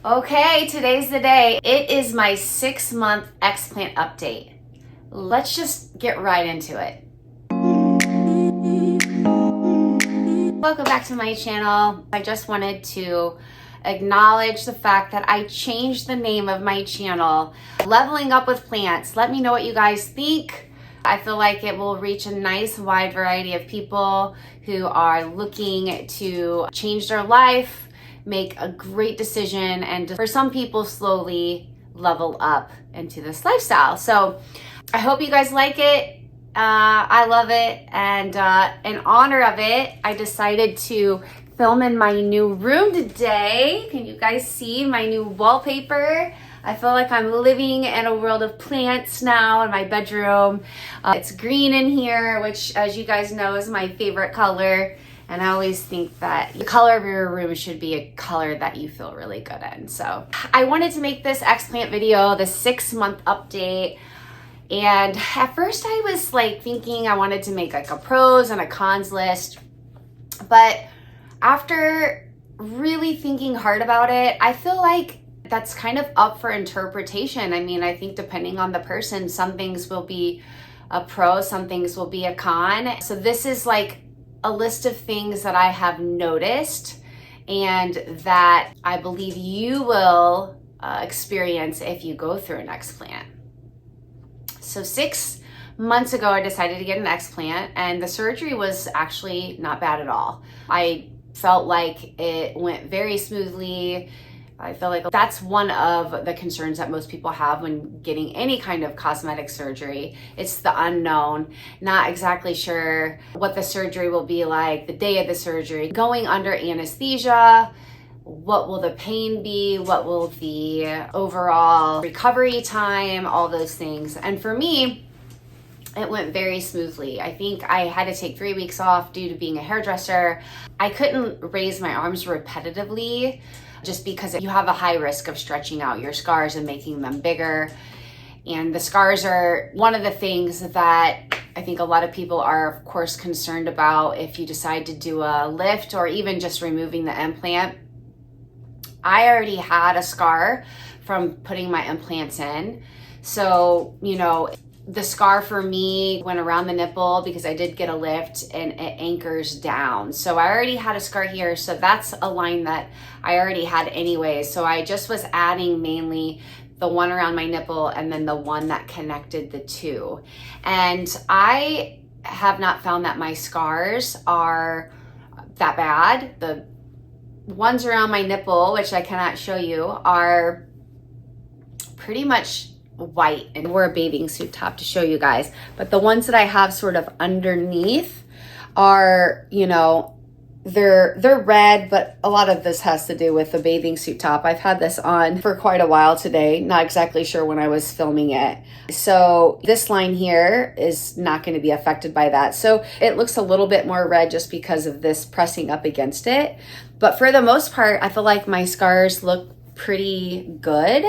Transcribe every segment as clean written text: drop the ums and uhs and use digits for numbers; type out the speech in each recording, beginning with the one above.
Okay, today's the day. It is my 6-month EXPLANT update. Let's just get right into it. Welcome back to my channel. I just wanted to acknowledge the fact that I changed the name of my channel, Leveling Up with Plants. Let me know what you guys think. I feel like it will reach a nice wide variety of people who are looking to change their life, make a great decision, and for some people slowly level up into this lifestyle. So I hope you guys like it. I love it, and in honor of it, I decided to film in my new room today. Can you guys see my new wallpaper? I feel like I'm living in a world of plants now in my bedroom. It's green in here, which, as you guys know, is my favorite color. And I always think that the color of your room should be a color that you feel really good in. So I wanted to make this EXPLANT video, the 6-month update. And at first I was like thinking I wanted to make like a pros and a cons list. But after really thinking hard about it, I feel like that's kind of up for interpretation. I mean, I think depending on the person, some things will be a pro, some things will be a con. So this is like a list of things that I have noticed and that I believe you will experience if you go through an EXPLANT. So 6 months ago, I decided to get an EXPLANT, and the surgery was actually not bad at all. I felt like it went very smoothly. I feel like that's one of the concerns that most people have when getting any kind of cosmetic surgery. It's the unknown, not exactly sure what the surgery will be like, the day of the surgery, going under anesthesia, what will the pain be, what will the overall recovery time, all those things. And for me, it went very smoothly. I think I had to take 3 weeks off due to being a hairdresser. I couldn't raise my arms repetitively just because you have a high risk of stretching out your scars and making them bigger. And the scars are one of the things that I think a lot of people are, of course, concerned about if you decide to do a lift or even just removing the implant. I already had a scar from putting my implants in. So, you know, the scar for me went around the nipple because I did get a lift and it anchors down. So I already had a scar here. So that's a line that I already had anyway. So I just was adding mainly the one around my nipple and then the one that connected the two. And I have not found that my scars are that bad. The ones around my nipple, which I cannot show you, are pretty much white, and wear a bathing suit top to show you guys. But the ones that I have sort of underneath are, you know, they're red, but a lot of this has to do with the bathing suit top. I've had this on for quite a while today, not exactly sure when I was filming it. So this line here is not going to be affected by that. So it looks a little bit more red just because of this pressing up against it. But for the most part, I feel like my scars look pretty good.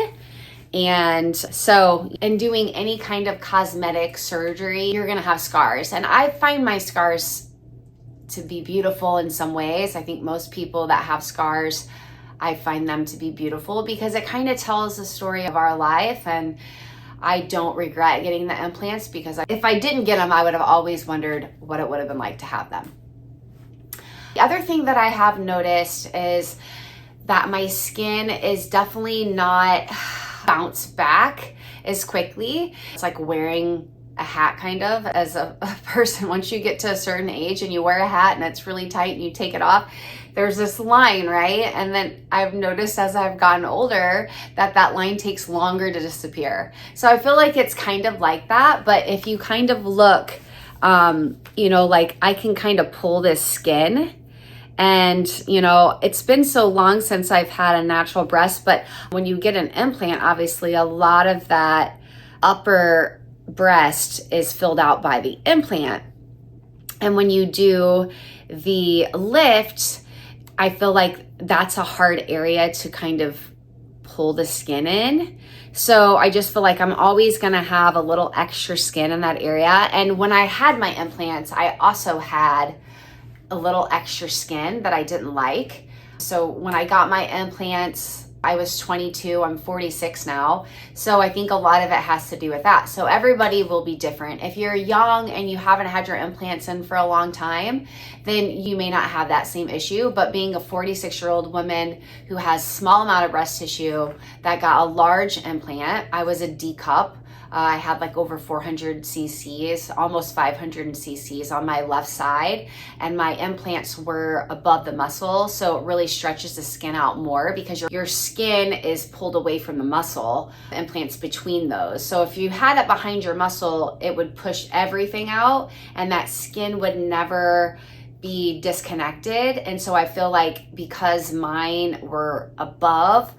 And so in doing any kind of cosmetic surgery, you're gonna have scars. And I find my scars to be beautiful in some ways. I think most people that have scars, I find them to be beautiful because it kind of tells the story of our life. And I don't regret getting the implants because if I didn't get them, I would have always wondered what it would have been like to have them. The other thing that I have noticed is that my skin is definitely not bounce back as quickly. It's like wearing a hat kind of as a person. Once you get to a certain age and you wear a hat and it's really tight and you take it off, there's this line, right? And then I've noticed as I've gotten older that that line takes longer to disappear. So I feel like it's kind of like that, but if you kind of look, you know, like I can kind of pull this skin. And, you know, it's been so long since I've had a natural breast, but when you get an implant, obviously a lot of that upper breast is filled out by the implant. And when you do the lift, I feel like that's a hard area to kind of pull the skin in. So I just feel like I'm always gonna have a little extra skin in that area. And when I had my implants, I also had a little extra skin that I didn't like. So when I got my implants, I was 22, I'm 46 now. So I think a lot of it has to do with that. So everybody will be different. If you're young and you haven't had your implants in for a long time, then you may not have that same issue. But being a 46-year-old woman who has small amount of breast tissue that got a large implant, I was a D cup. I had like over 400 cc's, almost 500 cc's on my left side, and my implants were above the muscle, so it really stretches the skin out more because your skin is pulled away from the muscle, implants between those. So if you had it behind your muscle, it would push everything out and that skin would never be disconnected. And so I feel like because mine were above,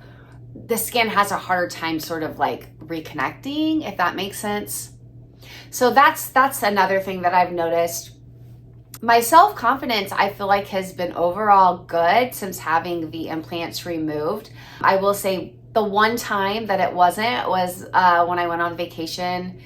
the skin has a harder time sort of like reconnecting, if that makes sense. So that's another thing that I've noticed. My self-confidence, I feel like, has been overall good since having the implants removed. I will say the one time that it wasn't was when I went on vacation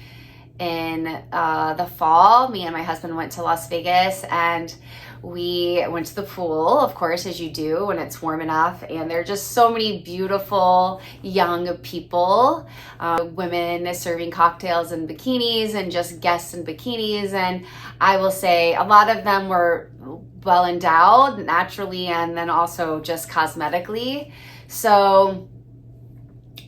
in the fall. Me and my husband went to Las Vegas and we went to the pool, of course, as you do when it's warm enough. And there are just so many beautiful young people, women serving cocktails in bikinis and just guests in bikinis. And I will say a lot of them were well endowed naturally and then also just cosmetically. So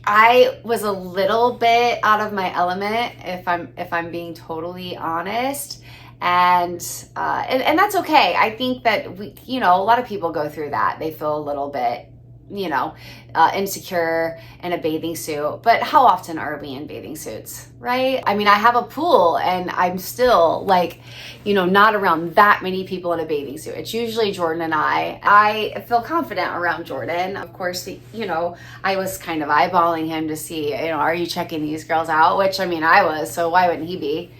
I was a little bit out of my element, if I'm being totally honest. And that's okay. I think that a lot of people go through that. They feel a little bit, insecure in a bathing suit, but how often are we in bathing suits, right? I mean, I have a pool and I'm still like, not around that many people in a bathing suit. It's usually Jordan and I feel confident around Jordan. Of course, I was kind of eyeballing him to see, are you checking these girls out? Which, I was, so why wouldn't he be?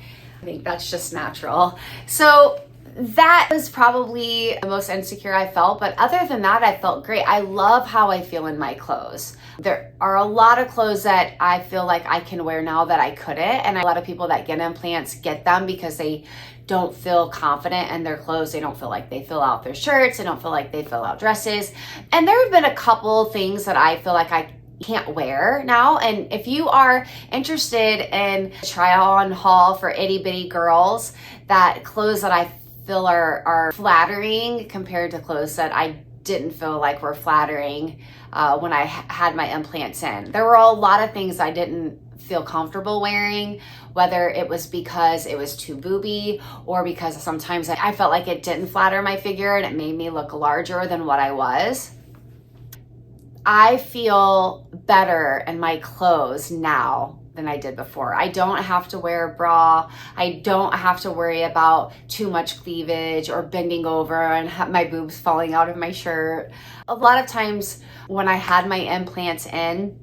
I think that's just natural. So that was probably the most insecure I felt. But other than that, I felt great. I love how I feel in my clothes. There are a lot of clothes that I feel like I can wear now that I couldn't. And a lot of people that get implants get them because they don't feel confident in their clothes. They don't feel like they fill out their shirts. They don't feel like they fill out dresses. And there have been a couple things that I feel like I can't wear now. And if you are interested in a try on haul for itty bitty girls, that clothes that I feel are flattering compared to clothes that I didn't feel like were flattering when I had my implants in. There were a lot of things I didn't feel comfortable wearing, whether it was because it was too booby or because sometimes I felt like it didn't flatter my figure and it made me look larger than what I was. I feel better in my clothes now than I did before. I don't have to wear a bra. I don't have to worry about too much cleavage or bending over and have my boobs falling out of my shirt. A lot of times when I had my implants in,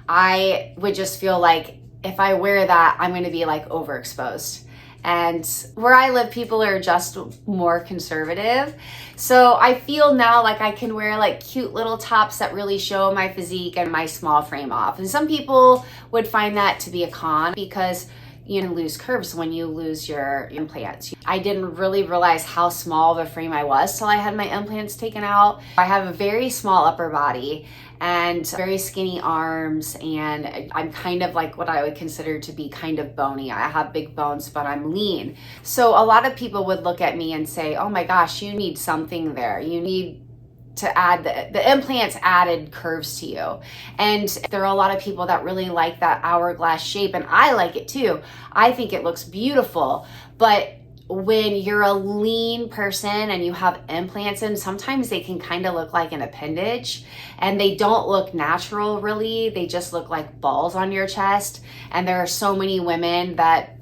I would just feel like if I wear that, I'm going to be like overexposed. And where I live, people are just more conservative. So I feel now like I can wear like cute little tops that really show my physique and my small frame off. And some people would find that to be a con because you can lose curves when you lose your implants. I didn't really realize how small of a frame I was till I had my implants taken out. I have a very small upper body and very skinny arms, and I'm kind of like what I would consider to be kind of bony. I have big bones, but I'm lean. So a lot of people would look at me and say, oh my gosh, you need something there. You need to add the implants added curves to you. And there are a lot of people that really like that hourglass shape, and I like it too. I think it looks beautiful. But when you're a lean person and you have implants in, sometimes they can kind of look like an appendage and they don't look natural really. They just look like balls on your chest. And there are so many women that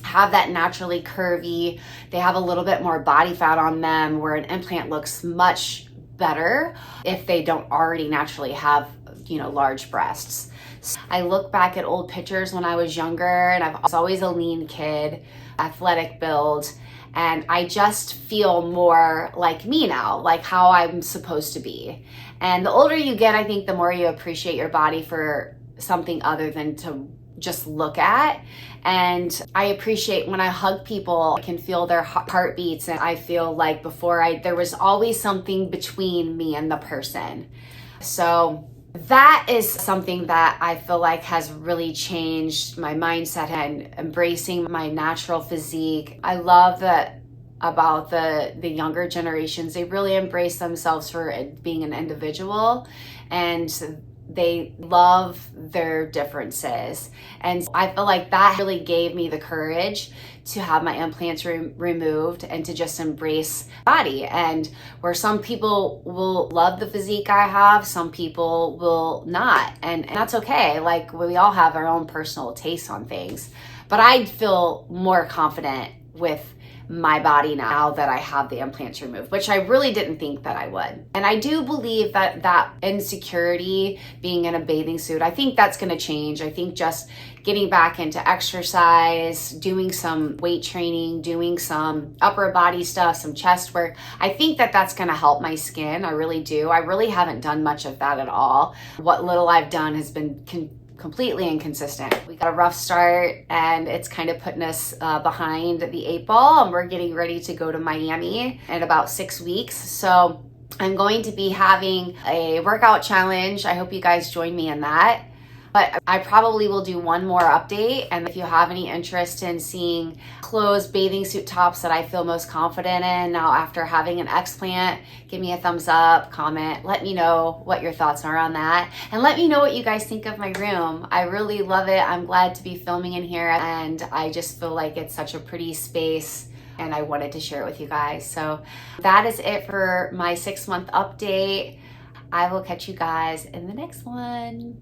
have that naturally curvy. They have a little bit more body fat on them where an implant looks much better if they don't already naturally have, large breasts. So I look back at old pictures when I was younger and I was always a lean kid, athletic build, and I just feel more like me now, like how I'm supposed to be. And the older you get, I think the more you appreciate your body for something other than to just look at. And I appreciate when I hug people, I can feel their heartbeats, and I feel like before there was always something between me and the person. So that is something that I feel like has really changed my mindset and embracing my natural physique. I love that about the younger generations. They really embrace themselves for being an individual, and they love their differences. And I feel like that really gave me the courage to have my implants removed and to just embrace body. And where some people will love the physique I have, some people will not. And that's okay. Like, we all have our own personal taste on things. But I feel more confident with my body now that I have the implants removed, which I really didn't think that I would. And I do believe that that insecurity being in a bathing suit, I think that's going to change. I think just getting back into exercise, doing some weight training, doing some upper body stuff, some chest work, I think that that's going to help my skin. I really do. I really haven't done much of that at all. What little I've done has been completely inconsistent. We got a rough start, and it's kind of putting us behind the 8 ball, and we're getting ready to go to Miami in about 6 weeks. So I'm going to be having a workout challenge. I hope you guys join me in that. But I probably will do one more update. And if you have any interest in seeing closed bathing suit tops that I feel most confident in now after having an explant, give me a thumbs up, comment, let me know what your thoughts are on that. And let me know what you guys think of my room. I really love it. I'm glad to be filming in here, and I just feel like it's such a pretty space, and I wanted to share it with you guys. So that is it for my 6-month update. I will catch you guys in the next one.